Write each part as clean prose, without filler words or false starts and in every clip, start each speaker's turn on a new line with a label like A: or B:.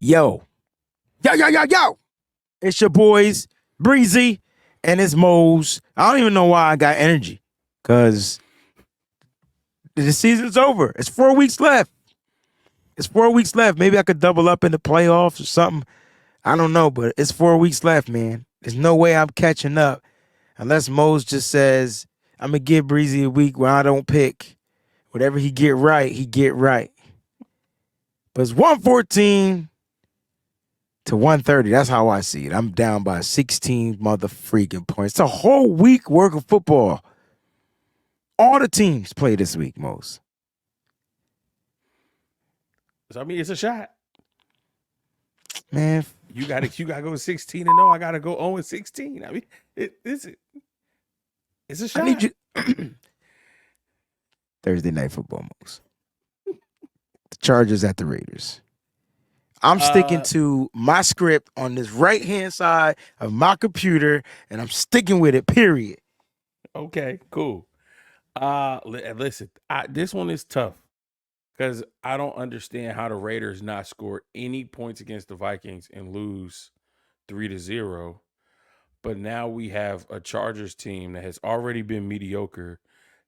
A: Yo, yo. It's your boys, Breezie, and it's Mose. I don't even know why I got energy. Cause the season's over. It's 4 weeks left. It's 4 weeks left. Maybe I could double up in the playoffs or something. I don't know, but it's 4 weeks left, man. There's no way I'm catching up unless Mose just says, I'm gonna give Breezy a week where I don't pick. Whatever he get right, he get right. But it's 114 to 130. That's how I see it. I'm down by 16 mother freaking points. It's a whole week worth of football. All the teams play this week, most.
B: So I mean, it's a shot.
A: Man,
B: You gotta go 16-0. I gotta go 0-16. I mean, it's a
A: I
B: shot.
A: need you. Thursday night football, most. The Chargers at the Raiders. I'm sticking to my script on this right hand side of my computer, and I'm sticking with it. Period.
B: Okay, cool. Listen, this one is tough because I don't understand how the Raiders not score any points against the Vikings and lose 3-0. But now we have a Chargers team that has already been mediocre,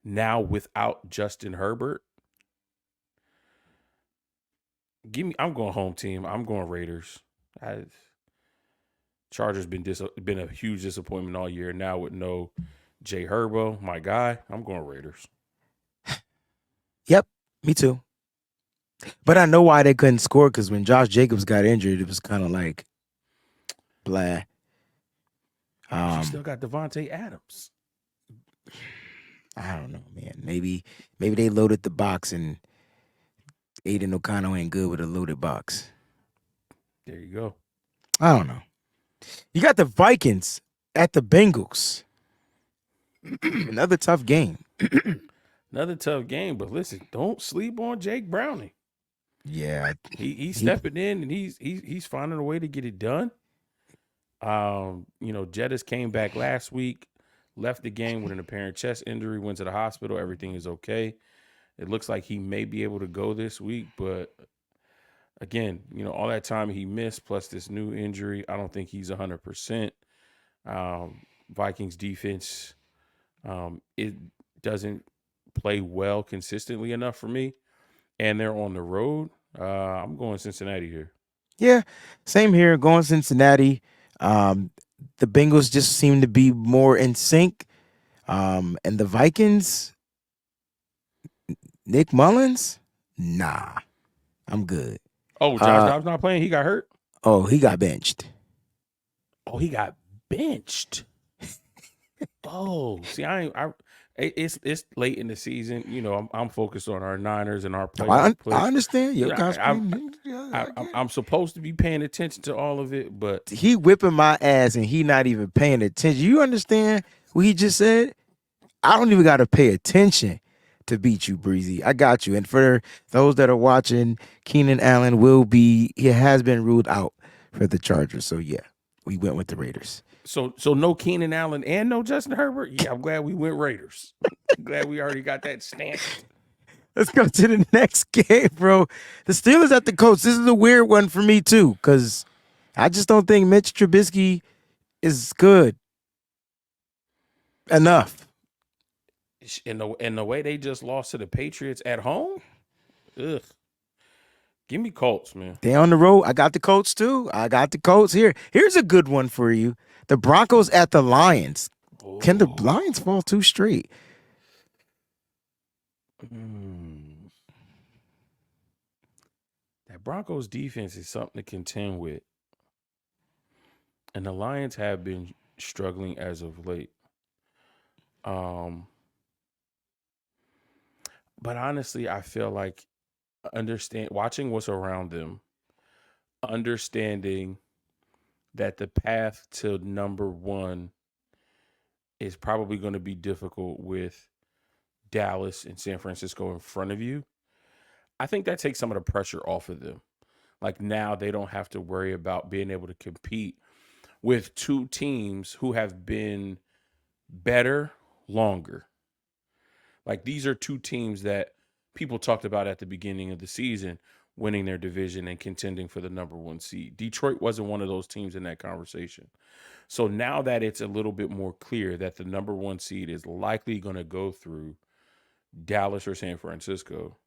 B: now without Justin Herbert. I'm going home team. I'm going Raiders. Chargers been a huge disappointment all year. Now with no Jay Herbo, my guy, I'm going Raiders.
A: Yep, me too. But I know why they couldn't score because when Josh Jacobs got injured, it was kind of like blah.
B: You still got Devontae Adams.
A: I don't know, man. Maybe they loaded the box and Aiden O'Connell ain't good with a loaded box.
B: There you go.
A: I don't know. You got the Vikings at the Bengals. Another tough game.
B: Another tough game, but listen, don't sleep on Jake Browning.
A: Yeah,
B: He's stepping in and he's finding a way to get it done. Jettis came back last week, left the game with an apparent chest injury, went to the hospital. Everything is okay. It looks like he may be able to go this week, but again, all that time he missed plus this new injury, I don't think he's 100%. Vikings defense, it doesn't play well consistently enough for me, and they're on the road. I'm going Cincinnati here.
A: Yeah, same here. Going Cincinnati. The Bengals just seem to be more in sync. And the Vikings, Nick Mullins, nah, I'm good.
B: Oh, Josh Dobbs not playing? He got hurt?
A: Oh, he got benched.
B: Oh, he got benched. Oh, see, it's late in the season. I'm focused on our Niners and our playoff
A: I understand your
B: I'm supposed to be paying attention to all of it, but
A: he whipping my ass and he not even paying attention. You understand what he just said? I don't even got to pay attention to beat you, Breezy. I got you. And for those that are watching, Keenan Allen he has been ruled out for the Chargers. So yeah, we went with the Raiders.
B: So no Keenan Allen and no Justin Herbert. Yeah, I'm glad we went Raiders. Glad we already got that stamped.
A: Let's go to the next game, bro. The Steelers at the Colts. This is a weird one for me too, because I just don't think Mitch Trubisky is good enough.
B: In the way they just lost to the Patriots at home, ugh. Give me Colts, man.
A: They on the road. I got the Colts too. I got the Colts here. Here's a good one for you. The Broncos at the Lions. Oh. Can the Lions fall too straight?
B: That Broncos defense is something to contend with. And the Lions have been struggling as of late. But honestly, I feel like watching what's around them, understanding that the path to number one is probably going to be difficult with Dallas and San Francisco in front of you. I think that takes some of the pressure off of them. Like now they don't have to worry about being able to compete with two teams who have been better longer. Like these are two teams that people talked about at the beginning of the season winning their division and contending for the number one seed. Detroit wasn't one of those teams in that conversation. So now that it's a little bit more clear that the number one seed is likely going to go through Dallas or San Francisco,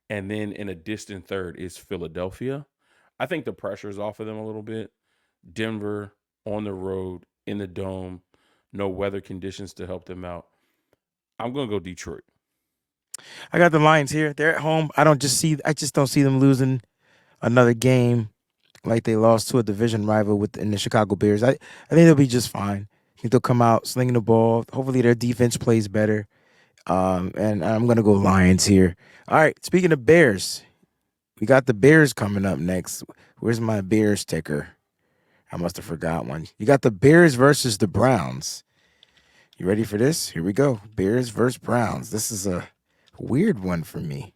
B: and then in a distant third is Philadelphia, I think the pressure is off of them a little bit. Denver on the road in the dome, no weather conditions to help them out. I'm going to go Detroit.
A: I got the Lions here. They're at home. I just don't see them losing another game like they lost to a division rival in the Chicago Bears. I think they'll be just fine. I think they'll come out slinging the ball. Hopefully their defense plays better. And I'm gonna go Lions here. All right. Speaking of Bears, we got the Bears coming up next. Where's my Bears ticker? I must have forgot one. You got the Bears versus the Browns. You ready for this? Here we go. Bears versus Browns. This is a weird one for me.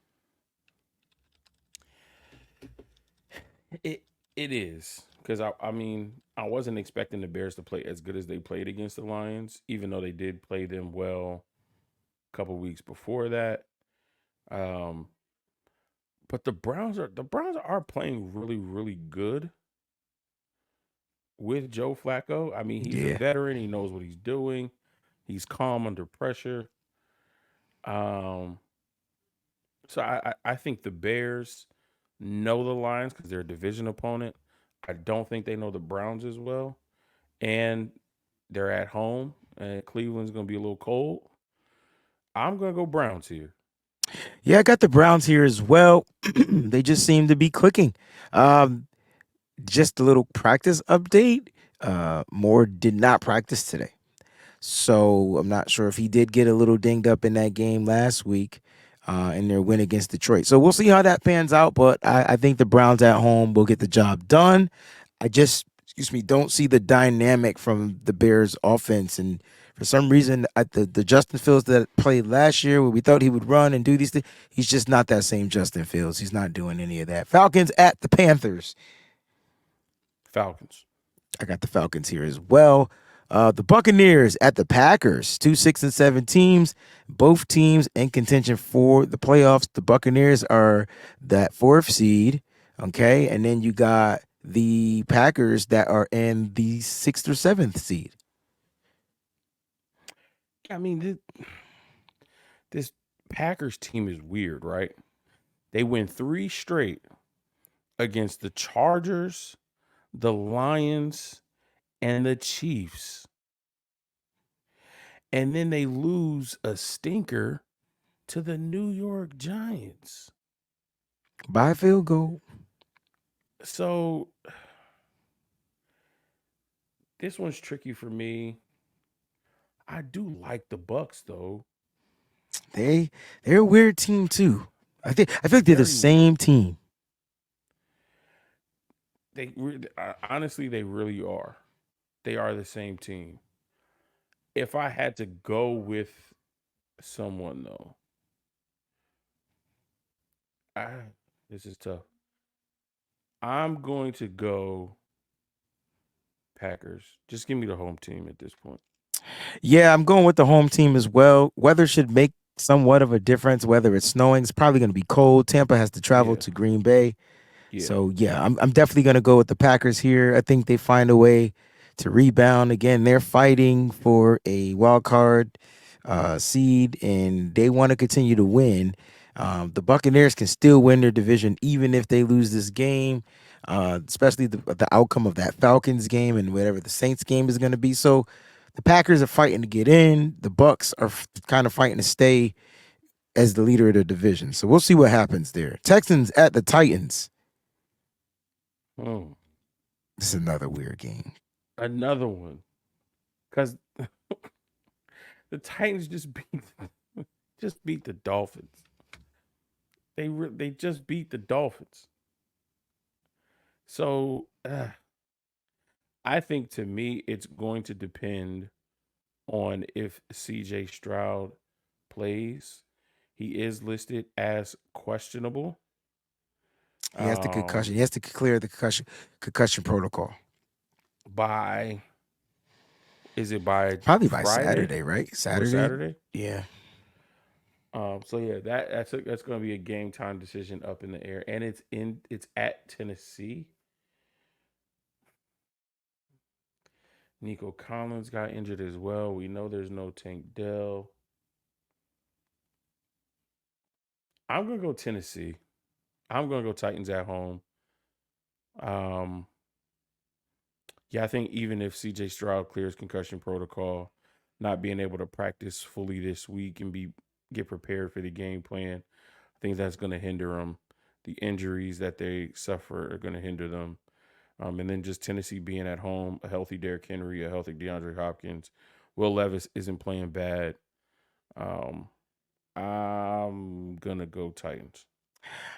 B: It is because I wasn't expecting the Bears to play as good as they played against the Lions, even though they did play them well a couple weeks before that. Um, but the Browns are playing really really good with Joe Flacco. I mean, he's a
A: Yeah.
B: veteran. He knows what he's doing. He's calm under pressure. Um, so I think the Bears know the Lions because they're a division opponent. I don't think they know the Browns as well, and they're at home. And Cleveland's going to be a little cold. I'm going to go Browns here.
A: Yeah, I got the Browns here as well. They just seem to be clicking. Um, just a little practice update. Moore did not practice today. So I'm not sure if he did get a little dinged up in that game last week in their win against Detroit. So we'll see how that pans out. But I think the Browns at home will get the job done. I just, excuse me, don't see the dynamic from the Bears offense. And for some reason, the Justin Fields that played last year, where we thought he would run and do these things, he's just not that same Justin Fields. He's not doing any of that. Falcons at the Panthers.
B: Falcons.
A: I got the Falcons here as well. The Buccaneers at the Packers, 2 6 and 7 teams, both teams in contention for the playoffs. The Buccaneers are that fourth seed, okay, and then you got the Packers that are in the sixth or seventh seed.
B: I mean, this Packers team is weird, right? They win 3 straight against the Chargers, the Lions, and the Chiefs. And then they lose a stinker to the New York Giants.
A: By field goal.
B: So this one's tricky for me. I do like the Bucks though.
A: They're a weird team too. I feel like they're the
B: Very weird.
A: same team.
B: Honestly, they really are. They are the same team. If I had to go with someone though, I this is tough. I'm going to go Packers. Just give me the home team at this point.
A: Yeah, I'm going with the home team as well. Weather should make somewhat of a difference. Whether it's snowing, it's probably going to be cold. Tampa has to travel
B: Yeah.
A: to Green Bay.
B: Yeah.
A: So yeah, I'm definitely gonna go with the Packers here. I think they find a way to rebound. Again, they're fighting for a wild card seed, and they want to continue to win. The Buccaneers can still win their division even if they lose this game, especially the outcome of that Falcons game and whatever the Saints game is going to be. So the Packers are fighting to get in. The Bucks are kind of fighting to stay as the leader of the division. So we'll see what happens there. Texans at the Titans.
B: Hmm.
A: This is another weird game.
B: Another one. Because the Titans just beat the Dolphins. They just beat the Dolphins. So I think to me it's going to depend on if CJ Stroud plays. He is listed as questionable.
A: He has the concussion.
B: Um,
A: He has to clear the concussion protocol.
B: by is it by
A: Probably by
B: Friday
A: Saturday, right?
B: or
A: Saturday.
B: Saturday?
A: Yeah.
B: So yeah, that's going to be a game time decision up in the air, and it's at Tennessee. Nico Collins got injured as well. We know there's no Tank Dell. I'm gonna go Tennessee. I'm gonna go Titans at home. Um, yeah, I think even if CJ Stroud clears concussion protocol, not being able to practice fully this week and get prepared for the game plan, I think that's going to hinder them. The injuries that they suffer are going to hinder them. And then just Tennessee being at home, a healthy Derrick Henry, a healthy DeAndre Hopkins. Will Levis isn't playing bad. Um, I'm going to go Titans.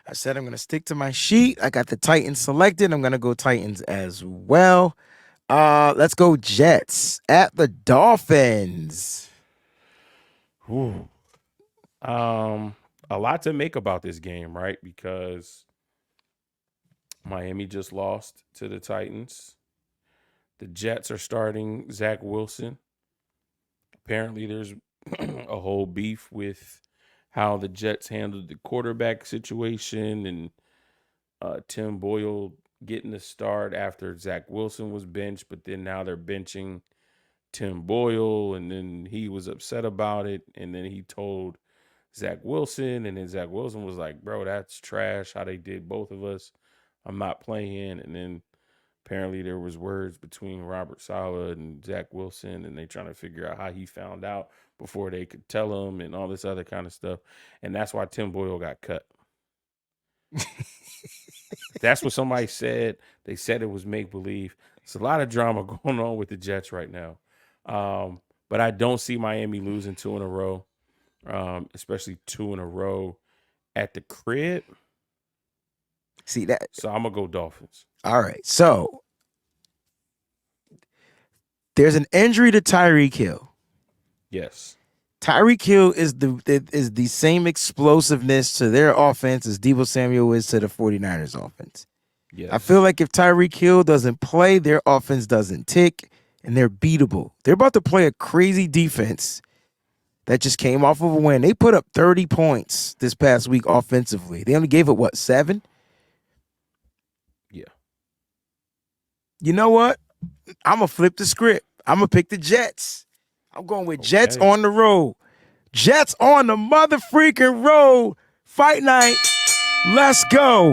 A: I said I'm going to stick to my sheet. I got the Titans selected. I'm going to go Titans as well. Let's go Jets at the Dolphins.
B: Ooh. A lot to make about this game, right? Because Miami just lost to the Titans. The Jets are starting Zach Wilson. Apparently, there's a whole beef with how the Jets handled the quarterback situation and Tim Boyle getting the start after Zach Wilson was benched, but then now they're benching Tim Boyle, and then he was upset about it, and then he told Zach Wilson, and then Zach Wilson was like, "Bro, that's trash. How they did both of us. I'm not playing." And then apparently there was words between Robert Saleh and Zach Wilson, and they trying to figure out how he found out before they could tell him, and all this other kind of stuff. And that's why Tim Boyle got cut. That's what somebody said. They said it was make believe. It's a lot of drama going on with the Jets right now. But I don't see Miami losing two in a row, especially two in a row at the crib.
A: See that?
B: So I'm gonna go Dolphins.
A: All right. So there's an injury to Tyreek Hill.
B: Yes.
A: Tyreek Hill is the same explosiveness to their offense as Deebo Samuel is to the 49ers offense.
B: Yes.
A: I feel like if Tyreek Hill doesn't play, their offense doesn't tick, and they're beatable. They're about to play a crazy defense that just came off of a win. They put up 30 points this past week offensively. They only gave it, what, 7?
B: Yeah.
A: You know what? I'm going to flip the script. I'm going to pick the Jets. I'm going with Jets on the road. Jets on the mother freaking road. Fight night. Let's go.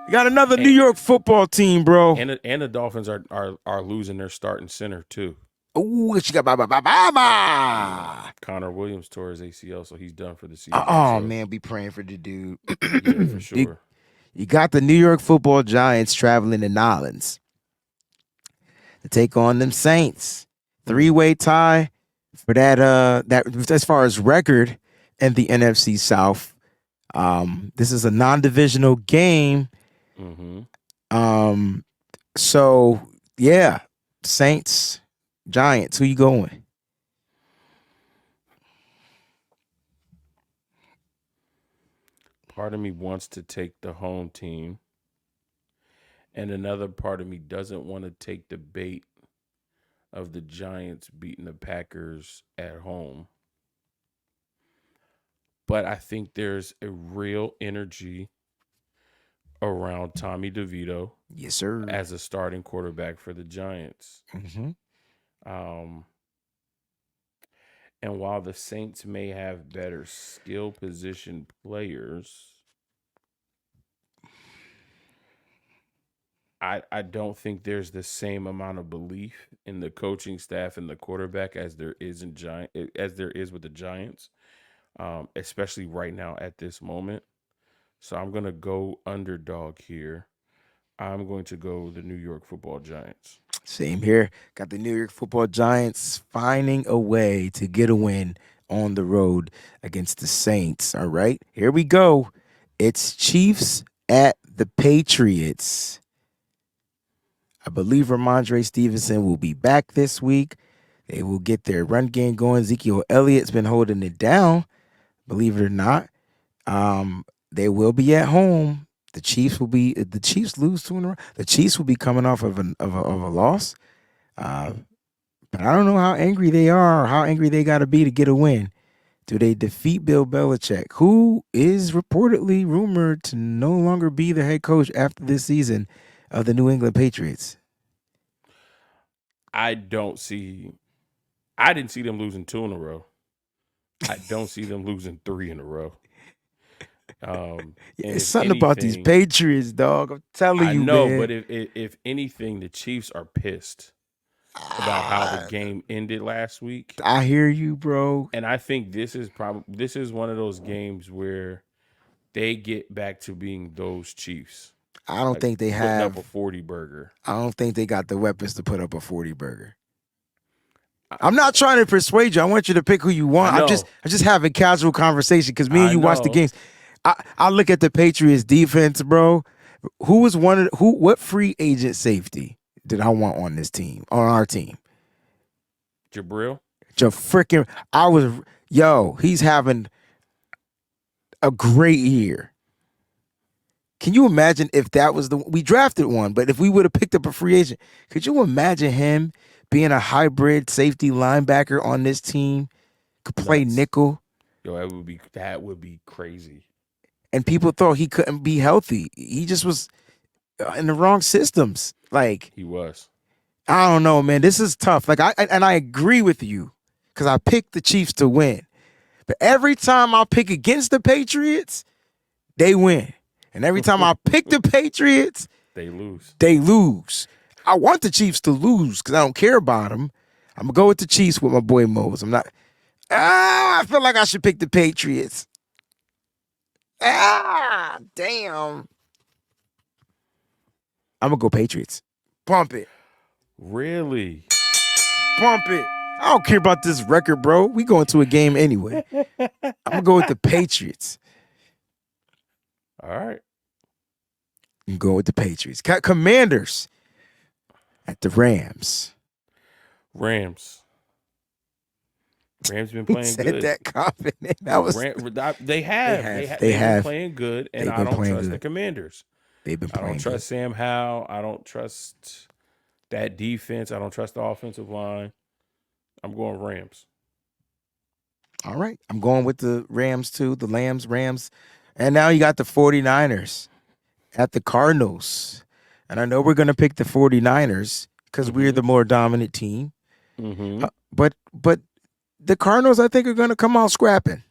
A: You got another New York football team, bro.
B: And the Dolphins are losing their starting center too.
A: Ooh, what you got? Baba.
B: Connor Williams tore his ACL, so he's done for the season.
A: Oh, man, be praying for the dude.
B: Yeah, for sure.
A: You got the New York football Giants traveling to Nolens to take on them Saints. 3-way tie for that as far as record in the NFC South. This is a non-divisional game.
B: Mm-hmm.
A: So yeah, Saints, Giants. Who you going?
B: Part of me wants to take the home team, and another part of me doesn't want to take the bait of the Giants beating the Packers at home. But I think there's a real energy around Tommy DeVito.
A: Yes, sir.
B: As a starting quarterback for the Giants.
A: Mm-hmm.
B: And while the Saints may have better skill position players, I don't think there's the same amount of belief in the coaching staff and the quarterback as there is with the Giants, especially right now at this moment. So I'm gonna go underdog here. I'm going to go the New York Football Giants.
A: Same here. Got the New York Football Giants finding a way to get a win on the road against the Saints. All right, here we go. It's Chiefs at the Patriots. I believe Ramondre Stevenson will be back this week. They will get their run game going. Ezekiel Elliott's been holding it down, believe it or not. They will be at home. The Chiefs lose 2 in a row. The Chiefs will be coming off of a loss. But I don't know how angry they are or how angry they got to be to get a win. do they defeat Bill Belichick, who is reportedly rumored to no longer be the head coach after this season of the New England Patriots?
B: I don't see. I didn't see them losing 2 in a row. I don't see them losing 3 in a row. And
A: It's
B: if
A: something about these
B: anything,
A: Patriots, dog. I'm telling
B: I
A: you,
B: know,
A: man.
B: but if anything, the Chiefs are pissed about how the game ended last week.
A: I hear you, bro.
B: And I think this is one of those games where they get back to being those Chiefs,
A: I don't
B: like
A: think they
B: putting up a
A: have.
B: 40 burger.
A: I don't think they got the weapons to put up a 40 burger.
B: I,
A: I'm not trying to persuade you. I want you to pick who you
B: I
A: want.
B: know,
A: I'm just having casual conversation because me and
B: I
A: you watch the
B: know.
A: games. I look at the Patriots defense, bro. Who was one of who? What free agent safety did I want on this team, on our team?
B: Jabril,
A: Just freaking. He's having a great year. Can you imagine if that was we drafted one, but if we would have picked up a free agent, could you imagine him being a hybrid safety linebacker on this team? Could play
B: nuts.
A: nickel,
B: Yo, that would be crazy.
A: and people thought he couldn't be healthy. He just was in the wrong systems. Like,
B: He was.
A: I don't know, man. This is tough. Like I agree with you because I picked the Chiefs to win. But every time I pick against the Patriots, they win. And every time I pick the Patriots,
B: They lose.
A: they lose. I want the Chiefs to lose because I don't care about them. I'm gonna go with the Chiefs with my boy Mose. I'm not. I feel like I should pick the Patriots. Damn. I'm gonna go Patriots. Pump it.
B: Really?
A: Pump it. I don't care about this record, bro. We going to a game anyway. I'm gonna go with the Patriots.
B: All right.
A: I'm going with the Patriots. Commanders at the Rams.
B: Rams. Rams been
A: He
B: playing
A: said
B: good.
A: that confident. That was
B: They have.
A: They
B: They've been
A: have.
B: playing good, and
A: They've
B: I
A: been
B: don't
A: playing
B: trust the
A: good.
B: Commanders.
A: They've been
B: I don't
A: playing good.
B: trust Sam Howell. I don't trust that defense. I don't trust the offensive line. I'm going Rams.
A: All right. I'm going with the Rams too. The Rams. And now you got the 49ers at the Cardinals. And I know we're going to pick the 49ers because we're the more dominant team.
B: Mm-hmm.
A: But the Cardinals, I think, are going to come out scrapping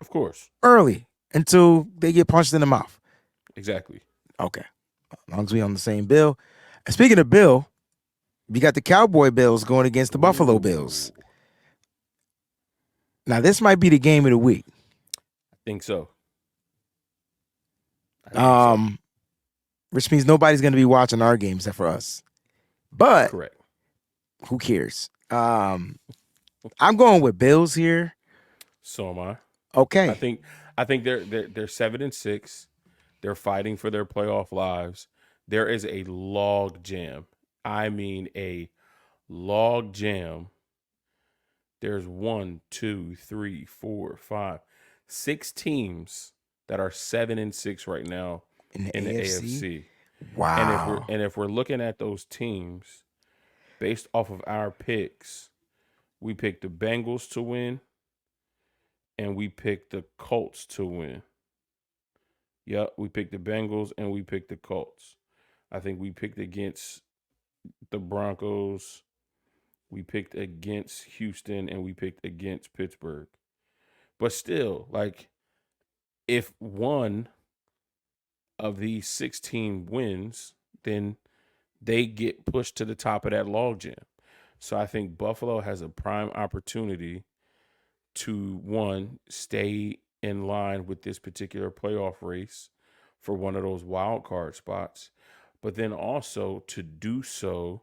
B: Of course.
A: early until they get punched in the mouth.
B: Exactly.
A: Okay. As long as we on the same bill. And speaking of Bill, we got the Cowboy Bills going against the Buffalo Bills.
B: Ooh,
A: Now, this might be the game of the week.
B: I think so. So.
A: Which means nobody's going to be watching our games except for us. But
B: Correct.
A: who cares? I'm going with Bills here.
B: So am I.
A: Okay.
B: I think they're 7-6. They're fighting for their playoff lives. There is a log jam. I mean a log jam. There's 1, 2, 3, 4, 5, 6 teams that are 7-6 right now
A: In the
B: in the
A: AFC?
B: AFC.
A: Wow.
B: And if we're looking at those teams based off of our picks, we picked the Bengals to win and we picked the Colts to win. Yep, we picked the Bengals and we picked the Colts. I think we picked against the Broncos, we picked against Houston, and we picked against Pittsburgh. But still, like, if one of these 16 wins, then they get pushed to the top of that logjam. So I think Buffalo has a prime opportunity to, one, stay in line with this particular playoff race for one of those wild card spots, but then also to do so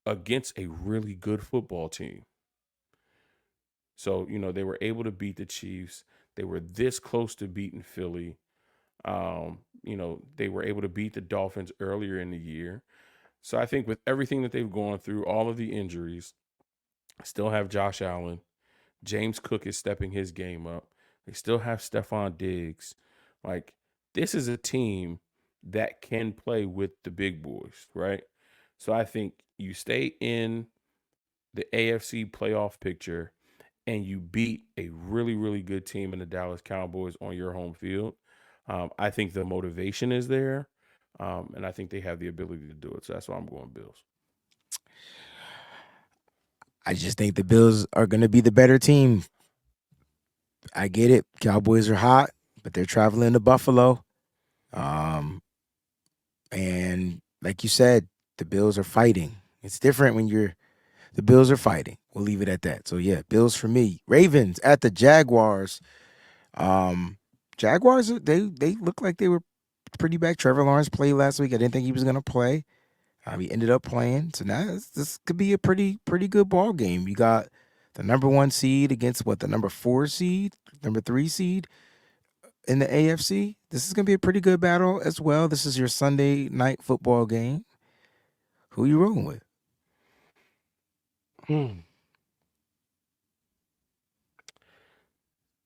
B: against a really good football team. So, they were able to beat the Chiefs. They were this close to beating Philly. They were able to beat the Dolphins earlier in the year. So I think with everything that they've gone through, all of the injuries, still have Josh Allen. James Cook is stepping his game up. They still have Stephon Diggs. Like, this is a team that can play with the big boys, right? So I think you stay in the AFC playoff picture and you beat a really, really good team in the Dallas Cowboys on your home field, I think the motivation is there, and I think they have the ability to do it. So that's why I'm going Bills.
A: I just think the Bills are going to be the better team. I get it. Cowboys are hot, but they're traveling to Buffalo. Um, and like you said, the Bills are fighting. It's different when the Bills are fighting. We'll leave it at that. So yeah, Bills for me. Ravens at the Jaguars. Um, Jaguars, they look like they were pretty bad. Trevor Lawrence played last week. I didn't think he was gonna play. He ended up playing. So now this could be a pretty good ball game. You got the number 1 seed against the number 4 seed, number 3 seed in the AFC. This is gonna be a pretty good battle as well. This is your Sunday night football game. Who you rolling with?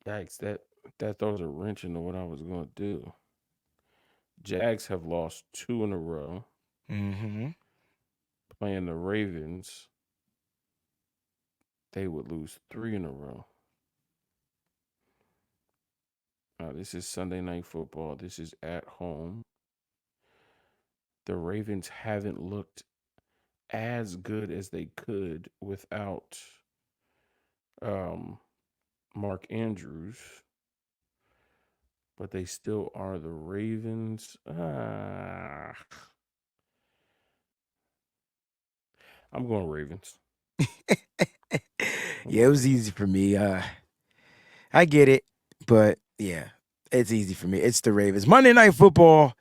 B: Yikes! That throws a wrench into what I was going to do. Jags have lost 2 in a row.
A: Mm-hmm.
B: Playing the Ravens, they would lose 3 in a row. This is Sunday night football. This is at home. The Ravens haven't looked as good as they could without Mark Andrews, but they still are the Ravens. I'm going Ravens.
A: Yeah, it was easy for me. I get it, but yeah, it's easy for me. It's the Ravens. Monday Night Football,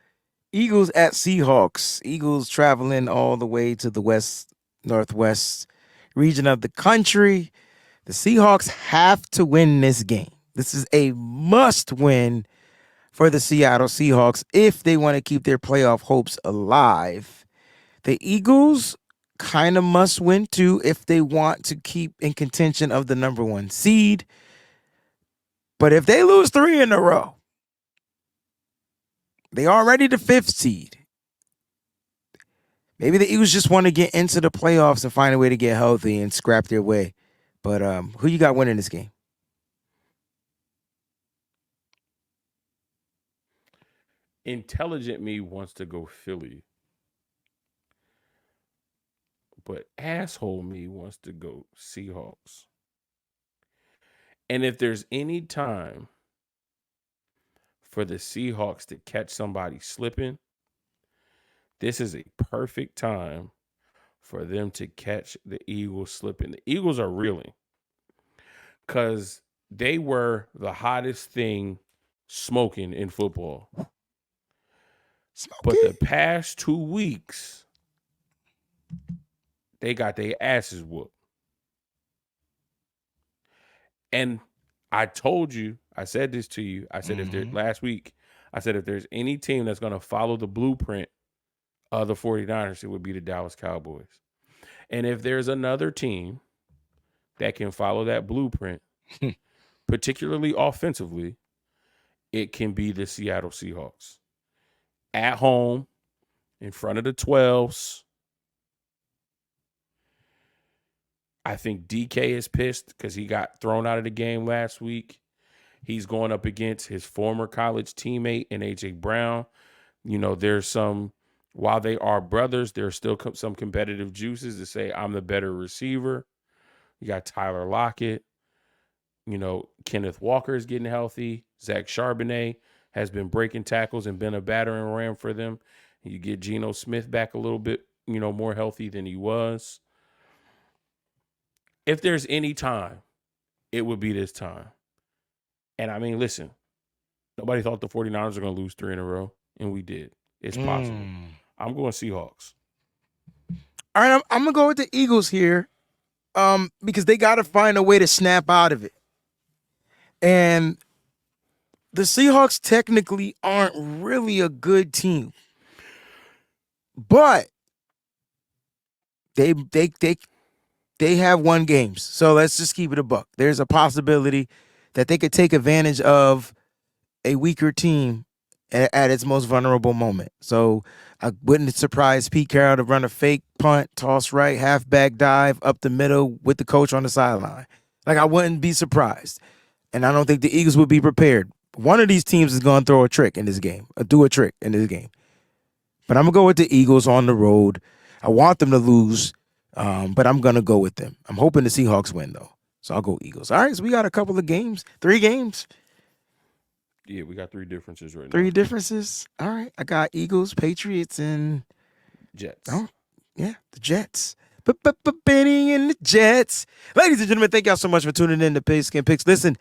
A: Eagles at Seahawks. Eagles traveling all the way to the northwest region of the country. The Seahawks have to win this game. This is a must win for the Seattle Seahawks if they want to keep their playoff hopes alive. The Eagles kind of must win too if they want to keep in contention of the number 1 seed. But if they lose 3 in a row, they already the 5th seed. Maybe the Eagles just want to get into the playoffs and find a way to get healthy and scrap their way. But who you got winning this game?
B: Intelligent me wants to go Philly, but asshole me wants to go Seahawks. And if there's any time for the Seahawks to catch somebody slipping, this is a perfect time for them to catch the Eagles slipping. The Eagles are reeling because they were the hottest thing smoking in football. But the past 2 weeks, they got their asses whooped. And I told you, I said this to you. I said last week, I said if there's any team that's going to follow the blueprint of the 49ers, it would be the Dallas Cowboys. And if there's another team that can follow that blueprint, particularly offensively, it can be the Seattle Seahawks. At home, in front of the 12s. I think DK is pissed because he got thrown out of the game last week. He's going up against his former college teammate in A.J. Brown. You know, while they are brothers, there's still some competitive juices to say I'm the better receiver. You got Tyler Lockett. You know, Kenneth Walker is getting healthy. Zach Charbonnet has been breaking tackles and been a battering ram for them. You get Geno Smith back a little bit, more healthy than he was. If there's any time, it would be this time. And I mean, listen, nobody thought the 49ers were going to lose 3 in a row, and we did. It's possible. I'm going Seahawks.
A: All right, I'm going to go with the Eagles here because they got to find a way to snap out of it. And the Seahawks technically aren't really a good team. But they have won games. So let's just keep it a buck. There's a possibility that they could take advantage of a weaker team at its most vulnerable moment. So I wouldn't surprise Pete Carroll to run a fake punt, toss right, halfback dive up the middle with the coach on the sideline. Like, I wouldn't be surprised. And I don't think the Eagles would be prepared. One of these teams is going to throw a trick in this game, or do a trick in this game. But I'm going to go with the Eagles on the road. I want them to lose, but I'm going to go with them. I'm hoping the Seahawks win, though. So I'll go Eagles. All right, so we got a couple of games. 3 games.
B: Yeah, we got 3 differences right now.
A: 3 differences. All right, I got Eagles, Patriots, and
B: Jets.
A: oh, yeah, the Jets. Benny and the Jets. Ladies and gentlemen, thank y'all so much for tuning in to Pigskin Picks. Listen,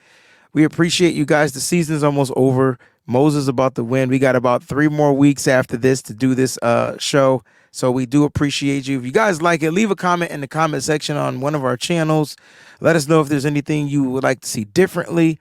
A: we appreciate you guys. The season is almost over. Moses is about to win. We got about 3 more weeks after this to do this show. So we do appreciate you. If you guys like it, leave a comment in the comment section on one of our channels. Let us know if there's anything you would like to see differently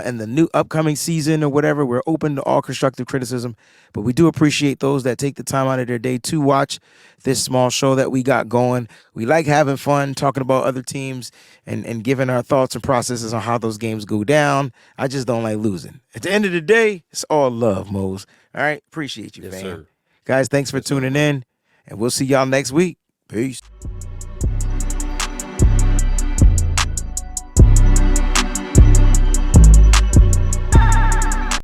A: in the new upcoming season or whatever. We're open to all constructive criticism, but we do appreciate those that take the time out of their day to watch this small show that we got going. We like having fun, talking about other teams and giving our thoughts and processes on how those games go down. I just don't like losing. At the end of the day, it's all love, Mose. All right? Appreciate you,
B: Yes,
A: fam.
B: sir.
A: Guys, thanks for tuning in, and we'll see y'all next week. Peace.